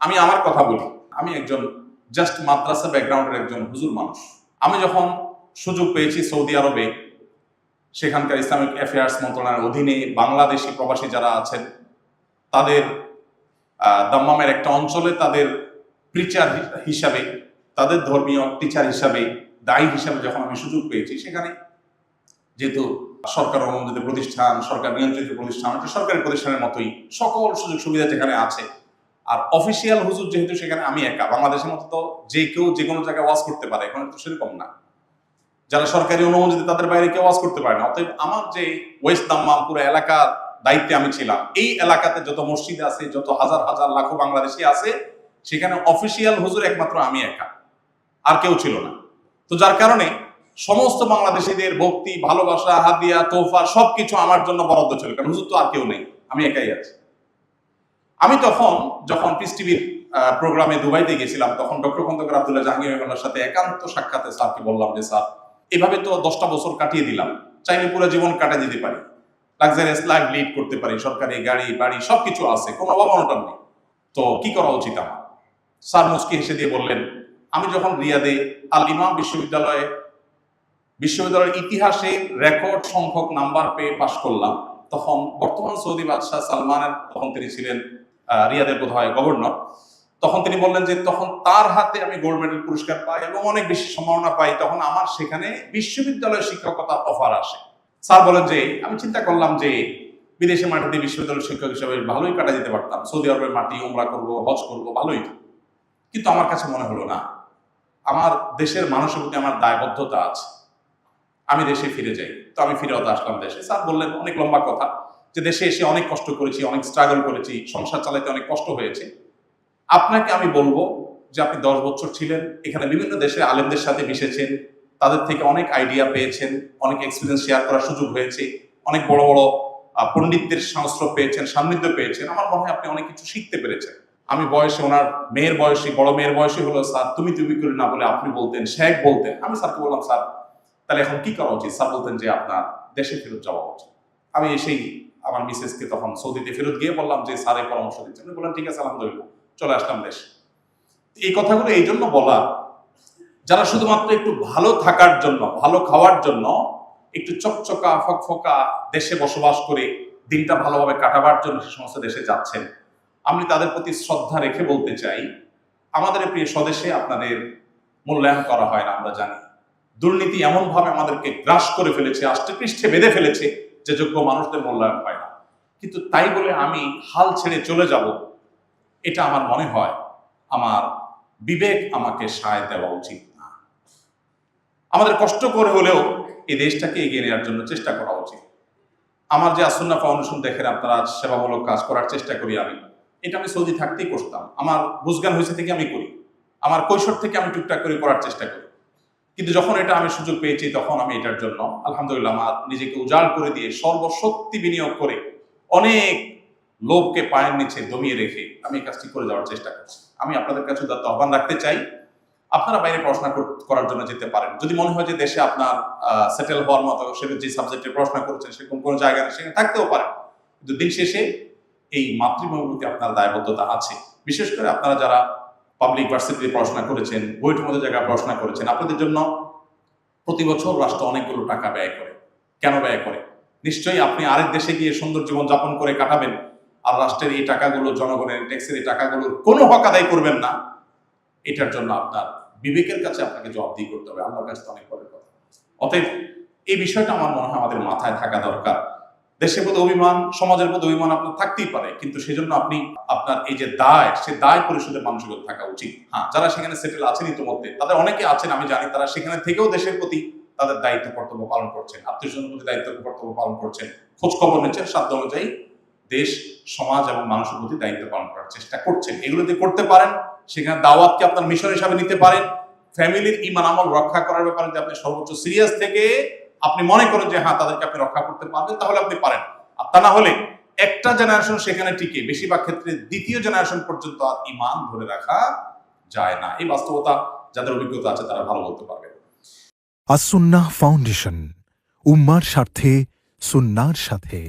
আমি আমার কথা বলি, আমি একজন জাস্ট মাদ্রাসা ব্যাকগ্রাউন্ডের একজন হুজুর মানুষ। আমি যখন সুযোগ পেয়েছি সৌদি আরবে সেখানকার ইসলামিক অ্যাফেয়ার্স মন্ত্রণালয়ের অধীনে বাংলাদেশি প্রবাসী যারা আছেন তাদের দাম্মামের একটা অঞ্চলে তাদের প্রিচার হিসাবে, তাদের ধর্মীয় টিচার হিসাবে, দায়ী হিসাবে যখন আমি সুযোগ পেয়েছি, সেখানে যেহেতু সরকার অনুমোদিত প্রতিষ্ঠান, সরকার নিয়ন্ত্রিত প্রতিষ্ঠান, সরকারি প্রতিষ্ঠানের মতোই সকল সুযোগ সুবিধা যেখানে আছে, আর অফিসিয়াল হুজুর যেহেতু সেখানে আমি একা, বাংলাদেশের মতো তো যে কেউ যে কোনো জায়গায় ওয়াজ করতে পারে, এখন তো সেরকম না। যারা সরকারি অনুমোদিত তাদের বাইরে কেউ ওয়াজ করতে পারে না। অতএব আমার যে ওয়েস্ট দাম্মাম পুরো এলাকার দায়িত্বে আমি ছিলাম, এই এলাকাতে যত মসজিদ আছে, যত হাজার হাজার লাখো বাংলাদেশি আছে, সেখানে অফিসিয়াল হুজুর একমাত্র আমি একা, আর কেউ ছিল না। তো যার কারণে সমস্ত বাংলাদেশিদের ভক্তি, ভালোবাসা, হাদিয়া, তোফা সবকিছু আমার জন্য বরাদ্দ ছিল, কারণ হুজুর তো আর কেউ নেই, আমি একাই আছি। আমি যখন পিস টিভির প্রোগ্রামে দুবাইতে গেছিলাম, তখন ডক্টর খন্দকার আব্দুল্লাহ জাহাঙ্গীরের সাথে একান্ত সাক্ষাতে স্যারকে বললাম যে স্যার, এভাবে তো 10টা বছর কাটিয়ে দিলাম, চাইলে পুরো জীবন কাটিয়ে দিতে পারি, লাক্সারিয়াস লাইফ লিড করতে পারি, সরকারি গাড়ি বাড়ি সবকিছু আছে, কোনো অভাব অনটন নেই, তো কি করা উচিত আমার? স্যার মুস্কি হেসে দিয়ে বললেন, আমি যখন রিয়াদে আল ইমাম বিশ্ববিদ্যালয়ের ইতিহাসে রেকর্ড সংখ্যক নাম্বার পেয়ে পাশ করলাম, তখন বর্তমান সৌদি বাদশাহ সালমানের, তখন তিনি ছিলেন রিয়াদের বোধহয় গভর্নর, তখন তিনি বললেন যে তখন তার হাতে আমি গোল্ড মেডেল পুরস্কার পাই এবং অনেক বেশি সম্ভাবনা পাই, তখন আমার সেখানে বিশ্ববিদ্যালয়ের শিক্ষকতার অফার আসে। স্যার বলেন যে আমি চিন্তা করলাম যে বিদেশের মাটিতে বিশ্ববিদ্যালয়ের শিক্ষক হিসেবে ভালোই কাটা যেতে পারতাম, সৌদি আরবের মাটি, উমরা করবো, হজ করবো, ভালোই। কিন্তু আমার কাছে মনে হলো না, আমার দেশের মানুষের প্রতি আমার দায়বদ্ধতা আছে, আমি দেশে ফিরে যাই। তো আমি ফিরে আসলাম দেশে। স্যার বললেন অনেক লম্বা কথা, যে দেশে এসে অনেক কষ্ট করেছি, অনেক স্ট্রাগল করেছি, সংসার চালাতে অনেক কষ্ট হয়েছে। আপনাকে আমি বলবো যে আপনি 10 বছর ছিলেন এখানে, বিভিন্ন দেশের আলেমদের সাথে মিশেছেন, তাদের থেকে অনেক আইডিয়া পেয়েছেন, অনেক এক্সপিরিয়েন্স শেয়ার করার সুযোগ হয়েছে, অনেক বড় বড় পণ্ডিতদের সংস্রব পেয়েছেন, সান্নিধ্য পেয়েছেন। আমার মনে হয় আপনি অনেক কিছু শিখতে পেরেছেন। আমি বয়সে ওনার মেয়ের বয়সী, বড় মেয়ের বয়সী হলো, স্যার তুমি করে না বলে আপনি বলতেন, শেখ বলতেন। আমি স্যারকে বললাম, স্যার তাহলে এখন কি করা উচিত? স্যার বলতেন যে আপনার দেশে ফেরত যাওয়া উচিত। আমি এসেই আমার মিসেসকে তখন সৌদিতে ফেরত গিয়ে বললাম যে স্যারের পরামর্শ দিচ্ছেন। উনি বললেন ঠিক আছে, আলহামদুলিল্লাহ, চলে আসলাম দেশে। এই কথাগুলো এই জন্য বলা, যারা শুধুমাত্র একটু ভালো থাকার জন্য, ভালো খাওয়ার জন্য, একটু চকচকা ফকফকা দেশে বসবাস করে দিনটা ভালোভাবে কাটাবার জন্য সে সমস্ত দেশে যাচ্ছেন, আমি তাদের প্রতি শ্রদ্ধা রেখে বলতে চাই, আমাদের প্রিয় স্বদেশে আপনাদের মূল্যায়ন করা হয় না। আমরা জানি দুর্নীতি এমনভাবে আমাদেরকে গ্রাস করে ফেলেছে, আষ্টে পৃষ্ঠে বেঁধে ফেলেছে, যে যোগ্য মানুষদের মূল্যায়ন হয় না। কিন্তু তাই বলে আমি হাল ছেড়ে চলে যাব, এটা আমার মনে হয় আমার বিবেক আমাকে সায় দেওয়া উচিত না। আমাদের কষ্ট করে হলেও এই দেশটাকে এগিয়ে নেওয়ার জন্য চেষ্টা করা উচিত। আমার যে আসুন্নাহ ফাউন্ডেশন দেখেন আপনারা, সেবামূলক কাজ করার চেষ্টা করি আমি, এটা আমি সৌদি থাকতেই করতাম। আমার বুঝজ্ঞান হয়েছে থেকে আমি করি, আমার কৈশোর থেকে আমি টুকটাক করে করার চেষ্টা করি। কিন্তু যখন এটা আমি সুযোগ পেয়েছি, তখন আমি এটার জন্য আলহামদুলিল্লাহ আমার নিজেকে উজাড় করে দিয়ে, সর্বশক্তি বিনিয়োগ করে, অনেক লোককে পায়ের নিচে দমিয়ে রেখে আমি এই কাজটি করে যাওয়ার চেষ্টা করছি। আমি আপনাদের কাছে আহ্বান রাখতে চাই, আপনারা বাইরে পড়াশোনা করার জন্য যেতে পারেন। যদি মনে হয় যে দেশে আপনার সেটেল হওয়ার মতো, সেটা যে সাবজেক্টে পড়াশোনা করেছেন সেরকম কোনো জায়গা নেই, সেখানে থাকতেও পারেন। কিন্তু দিন শেষে এই মাতৃভূমির প্রতি আপনার দায়বদ্ধতা আছে। বিশেষ করে আপনারা যারা পাবলিক ভার্সিটিতে পড়াশোনা করেছেন, বুয়েটের মতো জায়গায় পড়াশোনা করেছেন, আপনাদের জন্য প্রতি বছর রাষ্ট্র অনেকগুলো টাকা ব্যয় করে। কেন ব্যয় করে? নিশ্চয়ই আপনি আরেক দেশে গিয়ে সুন্দর জীবন যাপন করে কাটাবেন, আর রাষ্ট্রের এই টাকাগুলো, জনগণের ট্যাক্সের এই টাকাগুলোর কোনো হক আদায় করবেন না। এটার জন্য আপনার বিবেকের কাছে আপনাকে জবাবদিহি করতে হবে, আল্লাহর কাছে অনেক বড় কথা। অতএব এই বিষয়টা আমার মনে হয় আমাদের মাথায় থাকা দরকার। দেশের প্রতি অভিমান, সমাজের প্রতি অভিমান আপনার থাকতেই পারে, কিন্তু সেজন্য আপনি আপনার এই যে দায়, সে দায় পরিশোধের মানসিকতা থাকা উচিত। হ্যাঁ, যারা সেখানে সেটেল আছেন ইতিমধ্যে, তাদের অনেকে আছেন আমি জানি, তারা সেখানে থেকেও দেশের প্রতি তাদের দায়িত্ব কর্তব্য পালন করছেন, আত্মীয় স্বজনের প্রতি দায়িত্ব কর্তব্য পালন করছেন, খোঁজ খবর নিচ্ছেন, সাধ্য অনুযায়ী দেশ, সমাজ এবং মানুষের প্রতি দায়িত্ব পালন করার চেষ্টা করছেন। এগুলো যদি করতে পারেন, সেখানে দাওয়াতকে আপনার মিশন হিসাবে নিতে পারেন, ফ্যামিলির ইমান আমল রক্ষা করার ব্যাপারে যদি আপনি সর্বোচ্চ সিরিয়াস থেকে আপনি মনে করেন যে হ্যাঁ তাদেরকে আপনি রক্ষা করতে পারবেন, তাহলে আপনি পারেন। আর তা না হলে একটা জেনারেশন সেখানে টিকে, বেশিরভাগ ক্ষেত্রে দ্বিতীয় জেনারেশন পর্যন্ত আর ইমান ধরে রাখা যায় না। এই বাস্তবতা যাদের অভিজ্ঞতা আছে তারা ভালো বলতে পারবে। আস-সুন্নাহ ফাউন্ডেশন, উম্মার স্বার্থে, সুন্নাহর সাথে।